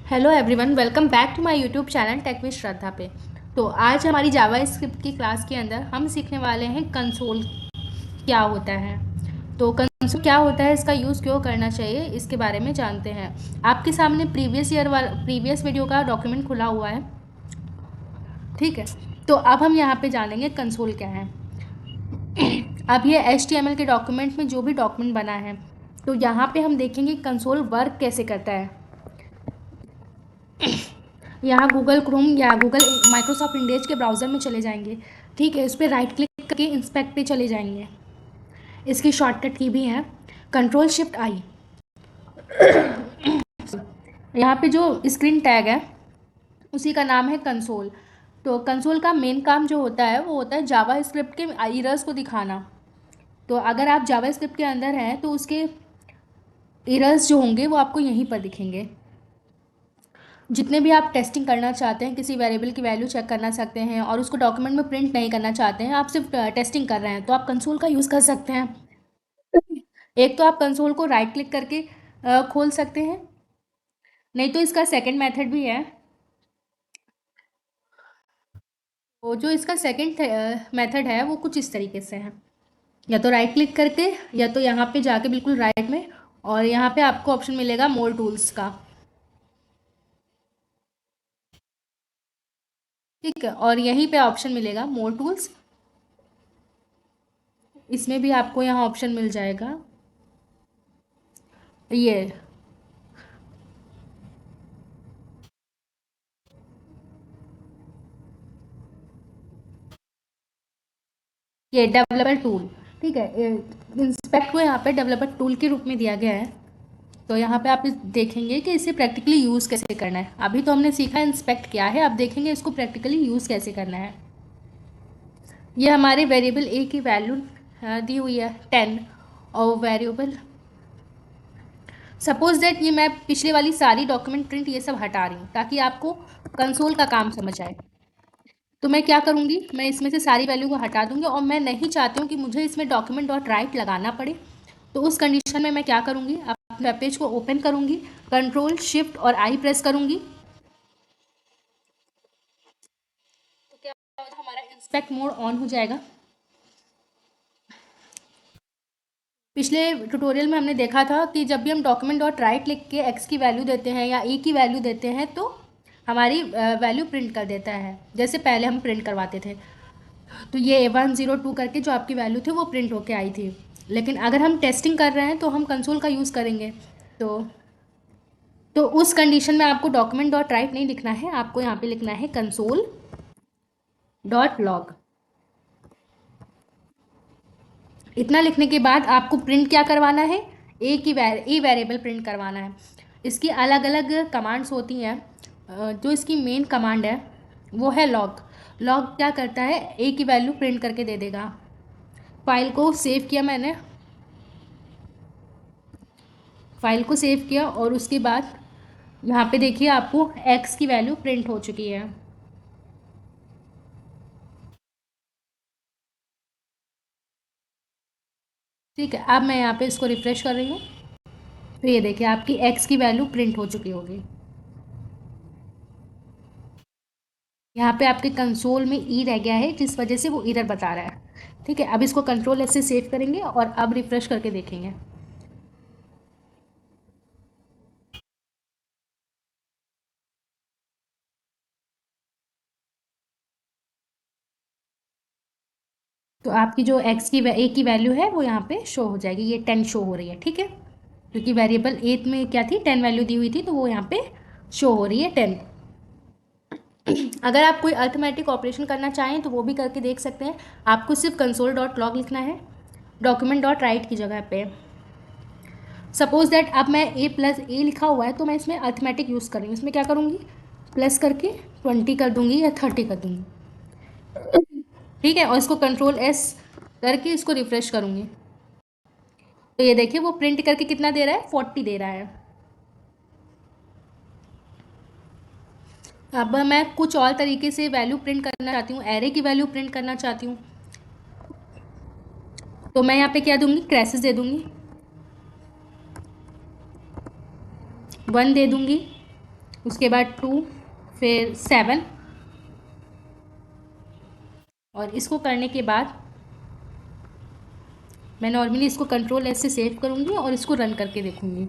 Hello everyone, welcome back to my YouTube channel tech with Shraddha पे। तो आज हमारी जावा स्क्रिप्ट की क्लास के अंदर हम सीखने वाले हैं कंसोल क्या होता है। तो कंसोल क्या होता है, इसका यूज़ क्यों करना चाहिए, इसके बारे में जानते हैं। आपके सामने प्रीवियस वीडियो का डॉक्यूमेंट खुला हुआ है, ठीक है। तो अब हम यहाँ पे जानेंगे कंसोल क्या है। अब ये HTML के डॉक्यूमेंट में जो भी डॉक्यूमेंट बना है, तो यहाँ पे हम देखेंगे कंसोल वर्क कैसे करता है। यहाँ गूगल क्रोम या गूगल माइक्रोसॉफ्ट इंडेज के ब्राउज़र में चले जाएंगे, ठीक है। इस पर राइट क्लिक करके इंस्पेक्ट पे चले जाएंगे। इसकी शॉर्टकट की भी है Ctrl+Shift+I। यहाँ पे जो स्क्रीन टैग है उसी का नाम है कंसोल। तो कंसोल का मेन काम जो होता है वो होता है जावा स्क्रिप्ट के एरर्स को दिखाना। तो अगर आप जावा स्क्रिप्ट के अंदर हैं तो उसके एरर्स जो होंगे वो आपको यहीं पर दिखेंगे। जितने भी आप टेस्टिंग करना चाहते हैं, किसी वेरिएबल की वैल्यू चेक करना सकते हैं और उसको डॉक्यूमेंट में प्रिंट नहीं करना चाहते हैं, आप सिर्फ टेस्टिंग कर रहे हैं, तो आप कंसोल का यूज़ कर सकते हैं। एक तो आप कंसोल को राइट क्लिक करके खोल सकते हैं, नहीं तो इसका सेकंड मेथड भी है। वो जो इसका सेकंड मेथड है वो कुछ इस तरीके से है, या तो राइट क्लिक करके या तो यहाँ पे जाके बिल्कुल राइट में, और यहाँ पे आपको ऑप्शन मिलेगा मोर टूल्स का, ठीक है। और यहीं पे ऑप्शन मिलेगा मोर टूल्स, इसमें भी आपको यहाँ ऑप्शन मिल जाएगा ये डेवलपर टूल, ठीक है। इंस्पेक्ट को यहाँ पे डेवलपर टूल के रूप में दिया गया है। तो यहाँ पे आप देखेंगे कि इसे प्रैक्टिकली यूज़ कैसे करना है। अभी तो हमने सीखा इंस्पेक्ट क्या है, अब देखेंगे इसको प्रैक्टिकली यूज़ कैसे करना है। ये हमारे वेरिएबल ए की वैल्यू दी हुई है 10, और वेरिएबल सपोज दैट ये मैं पिछले वाली सारी डॉक्यूमेंट प्रिंट ये सब हटा रही हूँ ताकि आपको कंसोल का काम समझ आए। तो मैं क्या करूँगी, मैं इसमें से सारी वैल्यू को हटा दूँगी और मैं नहीं चाहती हूँ कि मुझे इसमें डॉक्यूमेंट डॉट राइट लगाना पड़े। तो उस कंडीशन में मैं क्या करूँगी, अपने वेब पेज को ओपन करूँगी, Ctrl+Shift+I प्रेस करूँगी। तो क्या होगा, हमारा इंस्पेक्ट मोड ऑन हो जाएगा। पिछले ट्यूटोरियल में हमने देखा था कि जब भी हम डॉक्यूमेंट डॉट राइट लिख के एक्स की वैल्यू देते हैं या ई की वैल्यू देते हैं तो हमारी वैल्यू प्रिंट कर देता है, जैसे पहले हम प्रिंट करवाते थे। तो ये 102 करके जो आपकी वैल्यू थी वो प्रिंट होके आई थी। लेकिन अगर हम टेस्टिंग कर रहे हैं तो हम कंसोल का यूज़ करेंगे। तो उस कंडीशन में आपको डॉक्यूमेंट डॉट राइट नहीं लिखना है, आपको यहाँ पे लिखना है कंसोल डॉट लॉग। इतना लिखने के बाद आपको प्रिंट क्या करवाना है, ए वेरिएबल प्रिंट करवाना है। इसकी अलग अलग कमांड्स होती हैं। जो इसकी मेन कमांड है वो है लॉग। लॉग क्या करता है, ए की वैल्यू प्रिंट करके दे देगा। फाइल को सेव किया मैंने, फाइल को सेव किया और उसके बाद यहाँ पे देखिए आपको एक्स की वैल्यू प्रिंट हो चुकी है। ठीक है, अब मैं यहाँ पे इसको रिफ्रेश कर रही हूँ, तो ये देखिए आपकी एक्स की वैल्यू प्रिंट हो चुकी होगी। यहाँ पे आपके कंसोल में ई रह गया है जिस वजह से वो एरर बता रहा है, ठीक है। अब इसको Ctrl+S से सेव करेंगे और अब रिफ्रेश करके देखेंगे। तो आपकी जो एक्स की ए की वैल्यू है वो यहाँ पे शो हो जाएगी, ये 10 शो हो रही है, ठीक है। क्योंकि वेरिएबल ए में क्या थी, 10 वैल्यू दी हुई थी, तो वो यहाँ पे शो हो रही है 10। अगर आप कोई अर्थमेटिक ऑपरेशन करना चाहें तो वो भी करके देख सकते हैं। आपको सिर्फ कंसोल डॉट लॉग लिखना है डॉक्यूमेंट डॉट राइट की जगह पे। सपोज दैट अब मैं A+A लिखा हुआ है तो मैं इसमें अर्थमेटिक यूज़ कर रही हूँ। इसमें क्या करूँगी, प्लस करके 20 कर दूँगी या 30 कर दूँगी, ठीक है। और इसको Ctrl+S करके इसको रिफ्रेश करूँगी, तो ये देखिए वो प्रिंट करके कितना दे रहा है, 40 दे रहा है। अब मैं कुछ और तरीके से वैल्यू प्रिंट करना चाहती हूँ, एरे की वैल्यू प्रिंट करना चाहती हूँ, तो मैं यहाँ पे क्या दूँगी, क्रैसेस दे दूँगी, 1 दे दूँगी, उसके बाद 2, फिर 7, और इसको करने के बाद मैं नॉर्मली इसको कंट्रोल एस से सेव करूँगी और इसको रन करके देखूँगी।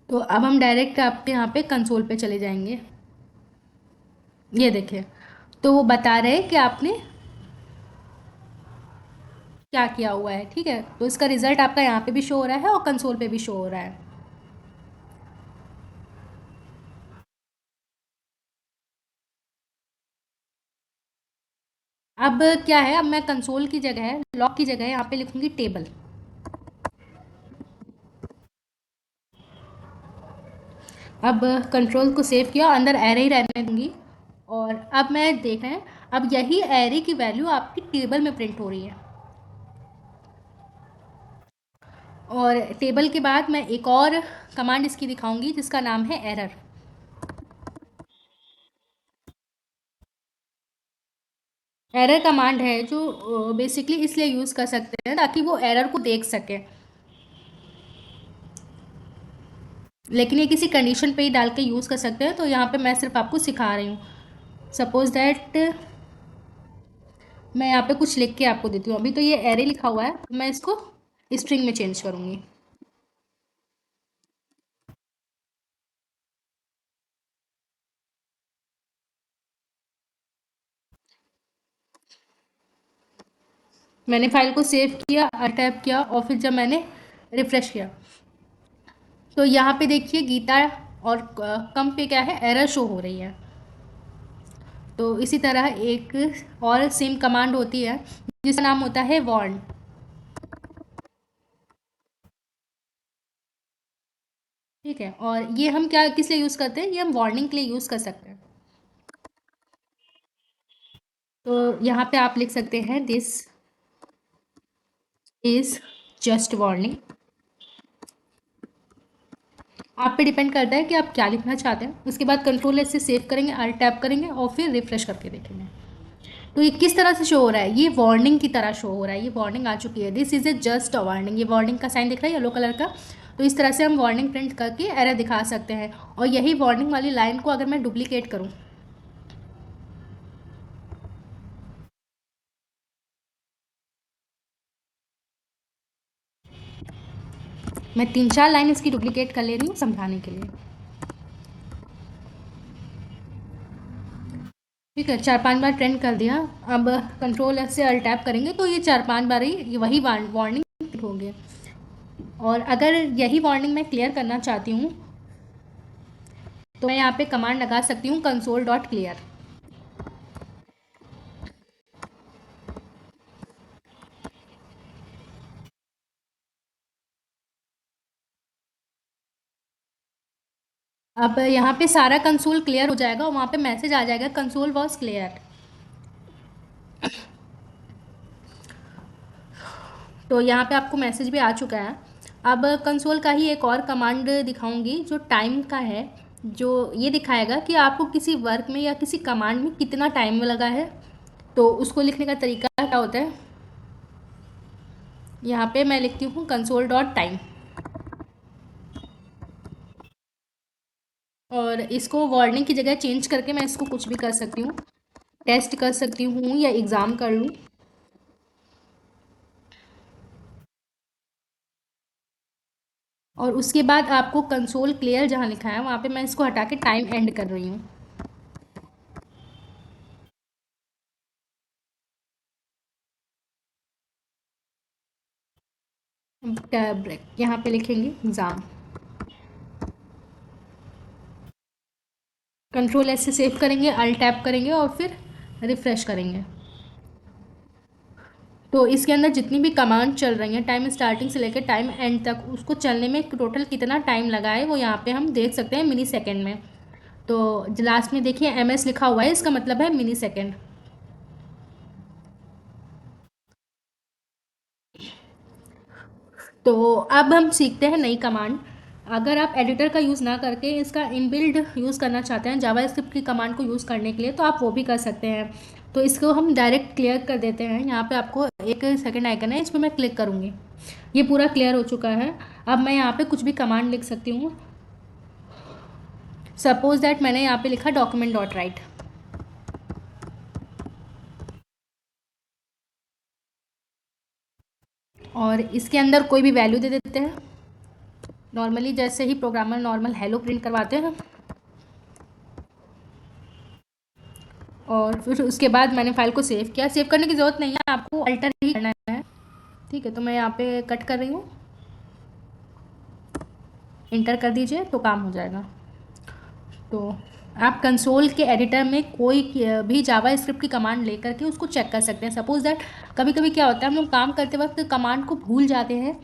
तो अब हम डायरेक्ट आपके यहाँ पे कंसोल पे चले जाएंगे। ये देखिए, तो वो बता रहे हैं कि आपने क्या किया हुआ है, ठीक है। तो इसका रिजल्ट आपका यहाँ पे भी शो हो रहा है और कंसोल पे भी शो हो रहा है। अब क्या है, अब मैं कंसोल की जगह, लॉग की जगह यहाँ पे लिखूंगी टेबल। अब कंट्रोल को सेव किया, अंदर एरे ही रहने दूंगी। और अब मैं देख रहे हैं, अब यही एरे की वैल्यू आपकी टेबल में प्रिंट हो रही है। और टेबल के बाद मैं एक और कमांड इसकी दिखाऊंगी जिसका नाम है एरर। एरर कमांड है जो बेसिकली इसलिए यूज़ कर सकते हैं ताकि वो एरर को देख सके, लेकिन ये किसी कंडीशन पे ही डाल के यूज़ कर सकते हैं। तो यहाँ पे मैं सिर्फ आपको सिखा रही हूँ। सपोज दैट मैं यहाँ पे कुछ लिख के आपको देती हूँ। अभी तो ये एरे लिखा हुआ है, मैं इसको स्ट्रिंग में चेंज करूँगी। मैंने फाइल को सेव किया, अटैप किया, और फिर जब मैंने रिफ्रेश किया तो यहाँ पे देखिए गीता और कम पे क्या है, एरर शो हो रही है। तो इसी तरह एक और सेम कमांड होती है जिसका नाम होता है वार्न। ठीक है, और ये हम क्या किस लिए यूज़ करते हैं, ये हम वार्निंग के लिए यूज़ कर सकते हैं। तो यहाँ पे आप लिख सकते हैं दिस इज़ जस्ट वार्निंग। आप पे डिपेंड करता है कि आप क्या लिखना चाहते हैं। उसके बाद कंट्रोल एस से सेव करेंगे, अल्ट टैप करेंगे और फिर रिफ्रेश करके देखेंगे। तो ये किस तरह से शो हो रहा है, ये वार्निंग की तरह शो हो रहा है। ये वार्निंग आ चुकी है, this is a just a warning. ये वार्निंग का साइन दिख रहा है येलो कलर का। तो इस तरह से हम वार्निंग प्रिंट करके एरर दिखा सकते हैं। और यही वार्निंग वाली लाइन को अगर मैं डुप्लीकेट करूँ, मैं 3-4 लाइन इसकी डुप्लीकेट कर ले रही हूँ समझाने के लिए। ठीक है, 4-5 बार ट्रेंड कर दिया। अब कंट्रोल एफ से अल्ट टैप करेंगे तो ये 4-5 बार ही वही वार्निंग होगी। और अगर यही वार्निंग मैं क्लियर करना चाहती हूँ तो मैं यहाँ पे कमांड लगा सकती हूँ कंसोल डॉट क्लियर। अब यहाँ पे सारा कंसोल क्लियर हो जाएगा और वहाँ पे मैसेज आ जाएगा कंसोल वॉज क्लियर। तो यहाँ पे आपको मैसेज भी आ चुका है। अब कंसोल का ही एक और कमांड दिखाऊंगी जो टाइम का है, जो ये दिखाएगा कि आपको किसी वर्क में या किसी कमांड में कितना टाइम लगा है। तो उसको लिखने का तरीका क्या होता है, यहाँ पे मैं लिखती हूँ कंसोल डॉट टाइम, और इसको वार्निंग की जगह चेंज करके मैं इसको कुछ भी कर सकती हूँ, टेस्ट कर सकती हूँ या एग्ज़ाम कर लूँ। और उसके बाद आपको कंसोल क्लियर जहाँ लिखा है वहाँ पे मैं इसको हटा के टाइम एंड कर रही हूँ। ब्रेक यहाँ पे लिखेंगे एग्ज़ाम, कंट्रोल एस से सेव करेंगे, अल्ट टैप करेंगे और फिर रिफ्रेश करेंगे। तो इसके अंदर जितनी भी कमांड चल रही हैं टाइम स्टार्टिंग से लेकर टाइम एंड तक, उसको चलने में टोटल कितना टाइम लगा है वो यहाँ पे हम देख सकते हैं मिली सेकेंड में। तो लास्ट में देखिए MS लिखा हुआ है, इसका मतलब है मिली सेकेंड। तो अब हम सीखते हैं नई कमांड। अगर आप एडिटर का यूज़ ना करके इसका इनबिल्ड यूज़ करना चाहते हैं जावा स्क्रिप्ट की कमांड को यूज़ करने के लिए, तो आप वो भी कर सकते हैं। तो इसको हम डायरेक्ट क्लियर कर देते हैं। यहाँ पे आपको एक सेकंड आइकन है, इस पर मैं क्लिक करूँगी। ये पूरा क्लियर हो चुका है। अब मैं यहाँ पे कुछ भी कमांड लिख सकती हूँ। सपोज दैट मैंने यहाँ पे लिखा डॉक्यूमेंट डॉट राइट, और इसके अंदर कोई भी वैल्यू दे देते हैं नॉर्मली, जैसे ही प्रोग्रामर नॉर्मल हेलो प्रिंट करवाते हैं। और फिर उसके बाद मैंने फाइल को सेव किया। सेव करने की ज़रूरत नहीं है, आपको अल्टर ही करना है। ठीक है, तो मैं यहाँ पे कट कर रही हूँ, इंटर कर दीजिए तो काम हो जाएगा। तो आप कंसोल के एडिटर में कोई भी जावा स्क्रिप्ट की कमांड लेकर के उसको चेक कर सकते हैं। सपोज दैट कभी कभी क्या होता है, हम लोग काम करते वक्त कमांड को भूल जाते हैं,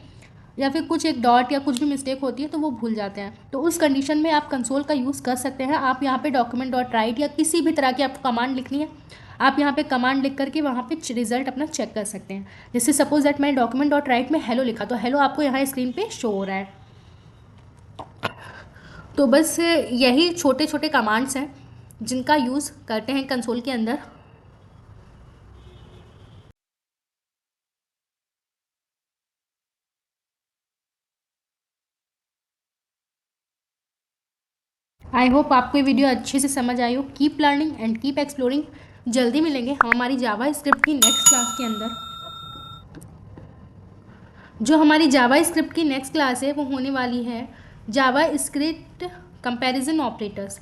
या फिर कुछ एक डॉट या कुछ भी मिस्टेक होती है तो वो भूल जाते हैं। तो उस कंडीशन में आप कंसोल का यूज़ कर सकते हैं। आप यहाँ पे डॉक्यूमेंट डॉट राइट या किसी भी तरह की आपको कमांड लिखनी है, आप यहाँ पे कमांड लिख करके वहाँ पे रिजल्ट अपना चेक कर सकते हैं। जैसे सपोज दैट मैंने डॉक्यूमेंट डॉट राइट में हेलो लिखा, तो हेलो आपको यहाँ स्क्रीन पे शो हो रहा है। तो बस यही छोटे छोटे कमांड्स हैं जिनका यूज़ करते हैं कंसोल के अंदर। आई होप आपको ये वीडियो अच्छे से समझ आई हो। Keep learning and keep exploring. जल्दी मिलेंगे हम हमारी जावा स्क्रिप्ट की नेक्स्ट क्लास के अंदर। जो हमारी जावा स्क्रिप्ट की नेक्स्ट क्लास है वो होने वाली है जावा स्क्रिप्ट कंपैरिजन ऑपरेटर्स।